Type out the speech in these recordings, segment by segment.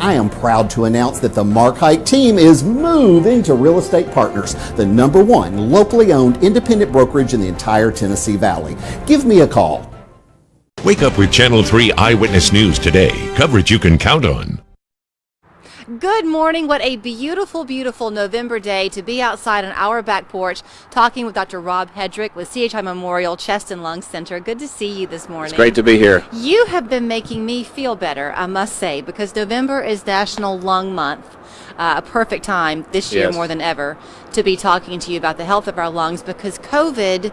I am proud to announce that the Mark Hike team is moving to Real Estate Partners, the #1 locally owned independent brokerage in the entire Tennessee Valley. Give me a call. Wake up with Channel 3 Eyewitness News today. Coverage you can count on. Good morning. What a beautiful, beautiful November day to be outside on our back porch talking with Dr. Rob Headrick with CHI Memorial Chest and Lung Center. Good to see you this morning. It's great to be here. You have been making me feel better, I must say, because November is National Lung Month. A perfect time this year more than ever to be talking to you about the health of our lungs, because COVID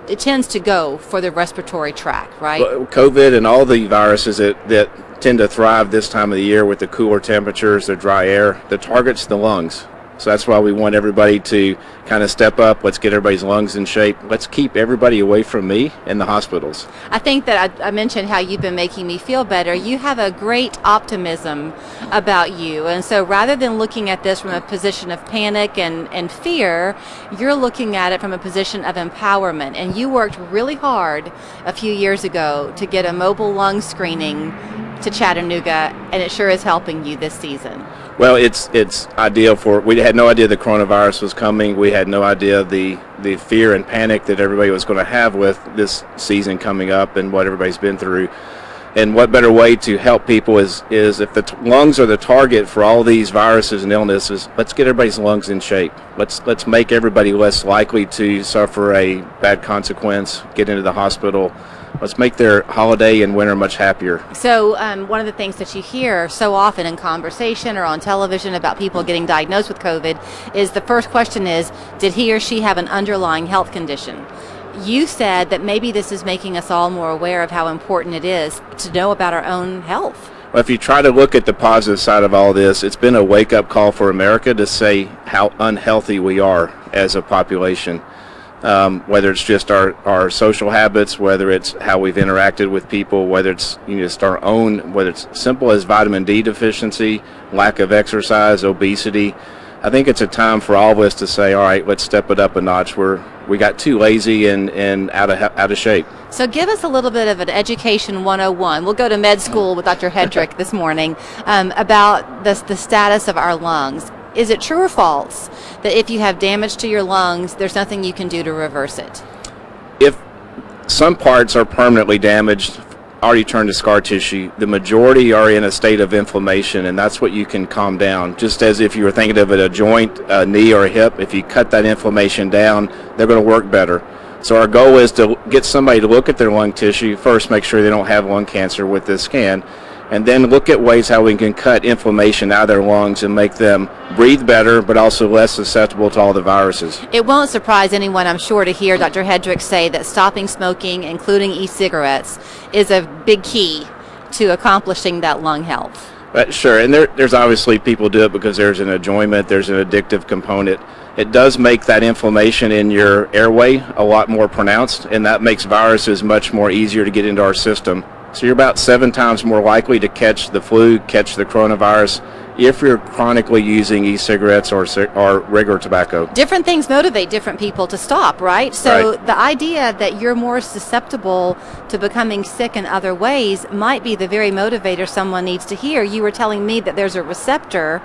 it tends to go for the respiratory tract, right? Well, COVID and all the viruses that tend to thrive this time of the year with the cooler temperatures, the dry air, the target's the lungs. So that's why we want everybody to kind of step up. Let's get everybody's lungs in shape. Let's keep everybody away from me and the hospitals. I think that I mentioned how you've been making me feel better. You have a great optimism about you. And so rather than looking at this from a position of panic and fear, you're looking at it from a position of empowerment. And you worked really hard a few years ago to get a mobile lung screening to Chattanooga, and it sure is helping you this season. Well, it's ideal we had no idea the coronavirus was coming. We had no idea the fear and panic that everybody was going to have with this season coming up and what everybody's been through. And what better way to help people is if the lungs are the target for all these viruses and illnesses, let's get everybody's lungs in shape. Let's make everybody less likely to suffer a bad consequence, get into the hospital. Let's make their holiday and winter much happier. So one of the things that you hear so often in conversation or on television about people getting diagnosed with COVID is the first question is, did he or she have an underlying health condition? You said that maybe this is making us all more aware of how important it is to know about our own health. Well, if you try to look at the positive side of all this, it's been a wake-up call for America to say how unhealthy we are as a population. Whether it's just our social habits, whether it's how we've interacted with people, whether it's just our own, whether it's simple as vitamin D deficiency, lack of exercise, obesity. I think it's a time for all of us to say, all right, let's step it up a notch. We got too lazy and out of shape. So give us a little bit of an education 101. We'll go to med school with Dr. Headrick this morning about the status of our lungs. Is it true or false that if you have damage to your lungs, there's nothing you can do to reverse it? If some parts are permanently damaged, already turned to scar tissue, the majority are in a state of inflammation, and that's what you can calm down. Just as if you were thinking of it, a joint, a knee, or a hip, if you cut that inflammation down, they're going to work better. So our goal is to get somebody to look at their lung tissue, first make sure they don't have lung cancer with this scan, and then look at ways how we can cut inflammation out of their lungs and make them breathe better, but also less susceptible to all the viruses. It won't surprise anyone, I'm sure, to hear Dr. Headrick say that stopping smoking, including e-cigarettes, is a big key to accomplishing that lung health. Sure, and there's obviously people do it because there's an enjoyment, there's an addictive component. It does make that inflammation in your airway a lot more pronounced, and that makes viruses much more easier to get into our system. So you're about 7 times more likely to catch the flu, catch the coronavirus, if you're chronically using e-cigarettes or regular tobacco. Different things motivate different people to stop, right? So the idea that you're more susceptible to becoming sick in other ways might be the very motivator someone needs to hear. You were telling me that there's a receptor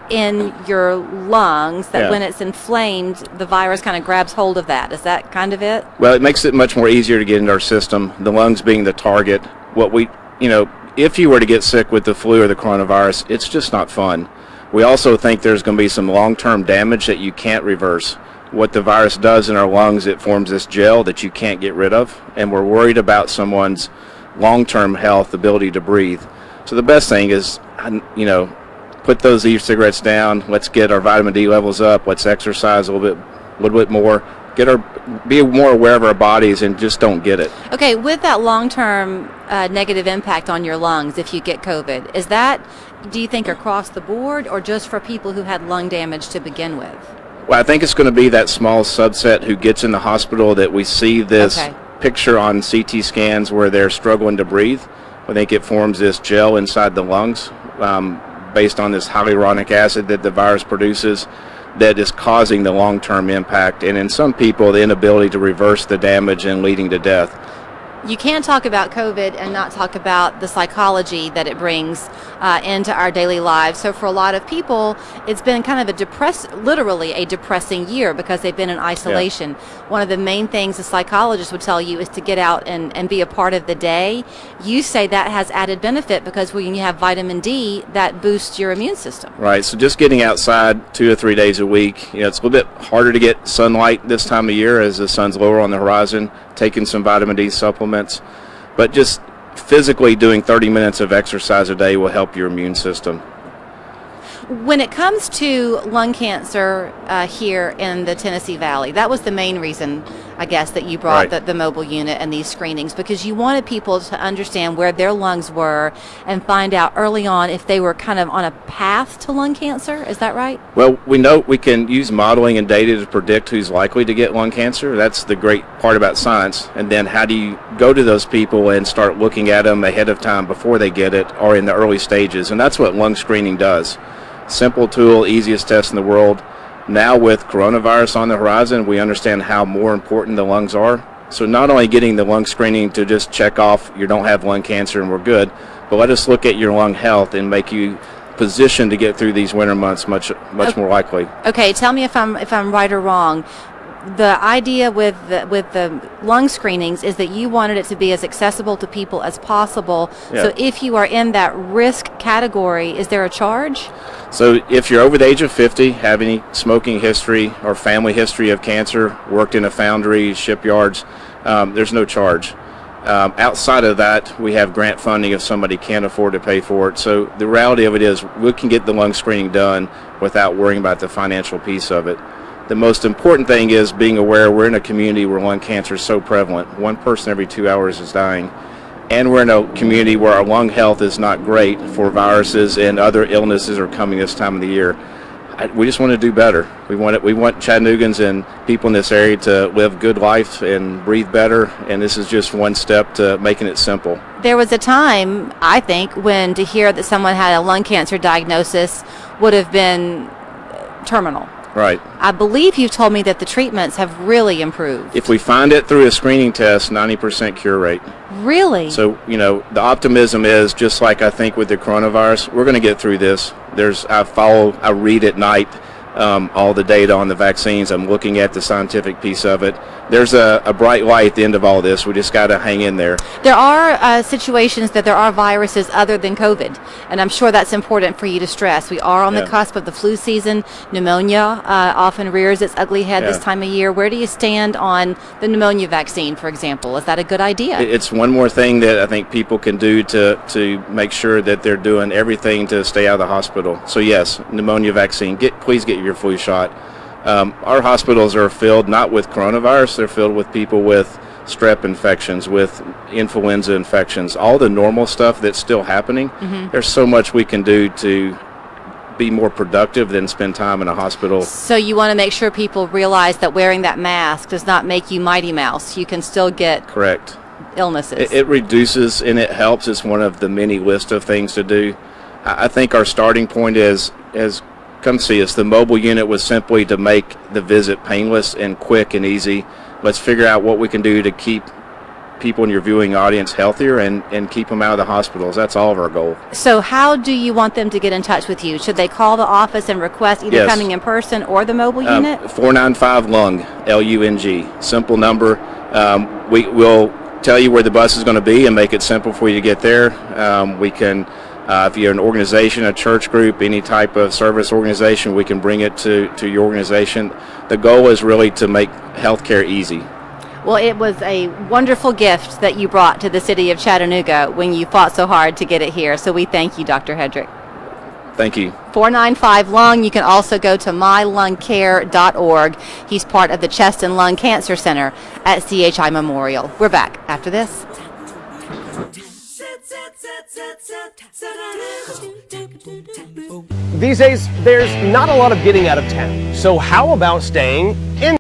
in your lungs that when it's inflamed, the virus kind of grabs hold of that. Is that kind of it? Well, it makes it much more easier to get into our system, the lungs being the target. If you were to get sick with the flu or the coronavirus, it's just not fun. We also think there's going to be some long-term damage that you can't reverse. What the virus does in our lungs, it forms this gel that you can't get rid of, and we're worried about someone's long-term health, ability to breathe. So the best thing is, put those e-cigarettes down. Let's get our vitamin D levels up. Let's exercise a little bit more. Be more aware of our bodies and just don't get it. Okay, with that long-term negative impact on your lungs if you get COVID, is that, do you think, across the board or just for people who had lung damage to begin with? Well, I think it's going to be that small subset who gets in the hospital that we see this picture on CT scans where they're struggling to breathe. I think it forms this gel inside the lungs based on this hyaluronic acid that the virus produces that is causing the long-term impact, and in some people the inability to reverse the damage and leading to death. You can't talk about COVID and not talk about the psychology that it brings into our daily lives. So for a lot of people, it's been kind of literally a depressing year because they've been in isolation. Yeah. One of the main things a psychologist would tell you is to get out and be a part of the day. You say that has added benefit because when you have vitamin D, that boosts your immune system. Right. So just getting outside 2 or 3 days a week, it's a little bit harder to get sunlight this time of year as the sun's lower on the horizon, taking some vitamin D supplements. But just physically doing 30 minutes of exercise a day will help your immune system. When it comes to lung cancer here in the Tennessee Valley, that was the main reason, I guess, that you brought the mobile unit and these screenings, because you wanted people to understand where their lungs were and find out early on if they were kind of on a path to lung cancer. Is that right? Well, we know we can use modeling and data to predict who's likely to get lung cancer. That's the great part about science. And then how do you go to those people and start looking at them ahead of time before they get it or in the early stages? And that's what lung screening does. Simple tool, easiest test in the world. Now with coronavirus on the horizon, we understand how more important the lungs are. So not only getting the lung screening to just check off you don't have lung cancer and we're good, but let us look at your lung health and make you positioned to get through these winter months much more likely. Okay, tell me if I'm right or wrong. The idea with the lung screenings is that you wanted it to be as accessible to people as possible. Yeah. So if you are in that risk category, is there a charge? So if you're over the age of 50, have any smoking history or family history of cancer, worked in a foundry, shipyards, there's no charge. Outside of that, we have grant funding if somebody can't afford to pay for it. So the reality of it is we can get the lung screening done without worrying about the financial piece of it. The most important thing is being aware we're in a community where lung cancer is so prevalent. 1 person every 2 hours is dying. And we're in a community where our lung health is not great for viruses and other illnesses are coming this time of the year. We just want to do better. We want Chattanoogan's and people in this area to live good life and breathe better, and this is just one step to making it simple. There was a time, I think, when to hear that someone had a lung cancer diagnosis would have been terminal. Right. I believe you've told me that the treatments have really improved. If we find it through a screening test, 90% cure rate. Really? So, the optimism is just like I think with the coronavirus, we're going to get through this. I read at night all the data on the vaccines. I'm looking at the scientific piece of it. There's a bright light at the end of all this. We just got to hang in there. There are situations that there are viruses other than COVID, and I'm sure that's important for you to stress. We are on the cusp of the flu season. Pneumonia often rears its ugly head this time of year. Where do you stand on the pneumonia vaccine, for example? Is that a good idea? It's one more thing that I think people can do to make sure that they're doing everything to stay out of the hospital. So yes, pneumonia vaccine. Please get your flu shot. Our hospitals are filled not with coronavirus, they're filled with people with strep infections, with influenza infections, all the normal stuff that's still happening. Mm-hmm. There's so much we can do to be more productive than spend time in a hospital. So you want to make sure people realize that wearing that mask does not make you Mighty Mouse. You can still get correct illnesses. It reduces and it helps. It's one of the many list of things to do. I think our starting point is come see us. The mobile unit was simply to make the visit painless and quick and easy. Let's figure out what we can do to keep people in your viewing audience healthier and keep them out of the hospitals. That's all of our goal. So how do you want them to get in touch with you? Should they call the office and request either coming in person or the mobile unit? 495-LUNG, L-U-N-G. Simple number. We will tell you where the bus is going to be and make it simple for you to get there. We can... if you're an organization, a church group, any type of service organization, we can bring it to your organization. The goal is really to make healthcare easy. Well, it was a wonderful gift that you brought to the city of Chattanooga when you fought so hard to get it here. So we thank you, Dr. Headrick. Thank you. 495-LUNG. You can also go to mylungcare.org. He's part of the Chest and Lung Cancer Center at CHI Memorial. We're back after this. These days, there's not a lot of getting out of town. So how about staying in